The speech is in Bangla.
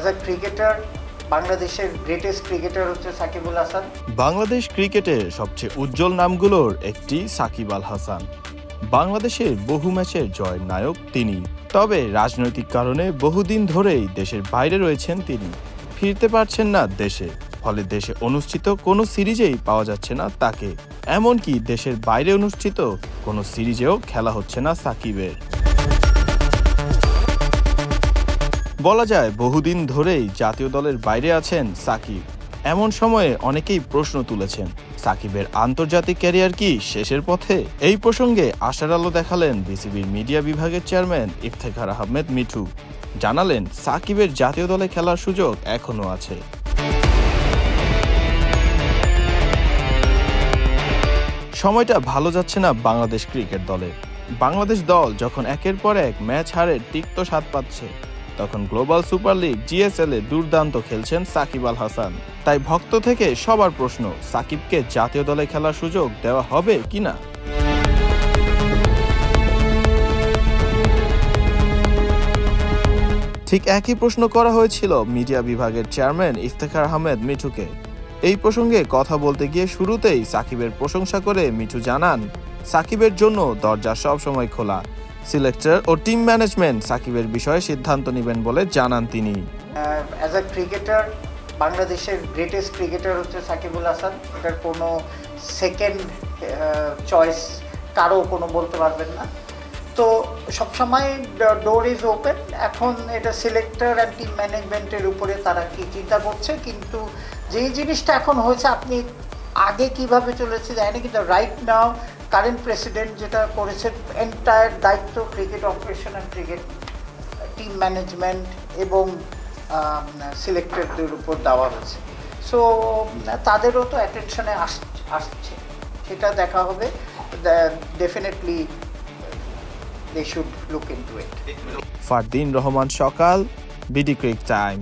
অ্যাজ আ ক্রিকেটার বাংলাদেশের গ্রেটেস্ট ক্রিকেটার হচ্ছে সাকিব আল হাসান। বাংলাদেশ ক্রিকেটের সবচেয়ে উজ্জ্বল নামগুলোর একটি সাকিব আল হাসান। বাংলাদেশের বহু ম্যাচের জয়ের নায়ক তিনি। তবে রাজনৈতিক কারণে বহুদিন ধরেই দেশের বাইরে রয়েছেন তিনি। ফিরতে পারছেন না দেশে, ফলে দেশে অনুষ্ঠিত কোনো সিরিজেই পাওয়া যাচ্ছে না তাকে। এমনকি দেশের বাইরে অনুষ্ঠিত কোনো সিরিজেও খেলা হচ্ছে না সাকিবের। বলা যায় বহুদিন ধরেই জাতীয় দলের বাইরে আছেন সাকিব। এমন সময়ে অনেকেই প্রশ্ন তুলেছেন, সাকিবের আন্তর্জাতিক ক্যারিয়ার কি শেষের পথে? এই প্রসঙ্গে আশার আলো দেখালেন বিসিবির মিডিয়া বিভাগের চেয়ারম্যান ইফতেখার আহমেদ মিঠু। জানালেন, সাকিবের জাতীয় দলে খেলার সুযোগ এখনো আছে। সময়টা ভালো যাচ্ছে না বাংলাদেশ ক্রিকেট দলে। বাংলাদেশ দল যখন একের পর এক ম্যাচ হারে তিক্ত স্বাদ পাচ্ছে, তখন গ্লোবাল সুপার লিগ জিএসএল এ দুর্দান্ত খেলছেন সাকিব আল হাসান। তাই ভক্ত থেকে সবার প্রশ্ন, সাকিবকে জাতীয় দলে খেলার সুযোগ দেওয়া হবে কিনা। ঠিক একই প্রশ্ন করা হয়েছিল মিডিয়া বিভাগের চেয়ারম্যান ইফতেখার আহমেদ মিঠুকে। এই প্রসঙ্গে কথা বলতে গিয়ে শুরুতেই সাকিবের প্রশংসা করে মিঠু জানান, সাকিবের জন্য দরজা সবসময় খোলা। সিলেক্টর ও টিম ম্যানেজমেন্ট সাকিবের বিষয়ে সিদ্ধান্ত নেবেন বলে জানান তিনি। অ্যাজ আ ক্রিকেটার বাংলাদেশের গ্রেটেস্ট ক্রিকেটার হচ্ছে সাকিব আল হাসান। এটার কোনো সেকেন্ড চয়েস কারো কোনো বলতে পারবেন না। তো সবসময় ডোর ইজ ওপেন। এখন এটা সিলেক্টর অ্যান্ড টিম ম্যানেজমেন্টের উপরে তারা কি চিন্তা করছে, কিন্তু যেই জিনিসটা এখন হয়েছে, আপনি আগে কিভাবে চলেছে জানি না, কিন্তু রাইট নাও কারেন্ট প্রেসিডেন্ট যেটা করেছেন, এন্টায়ার দায়িত্ব cricket operation and cricket team management এবং সিলেক্টরদের উপর দেওয়া হয়েছে। সো তাদেরও তো অ্যাটেনশনে আসছে, সেটা দেখা হবে। Definitely they should look into it. Fardin Rahman সকাল, বিডি ক্রিক টাইম।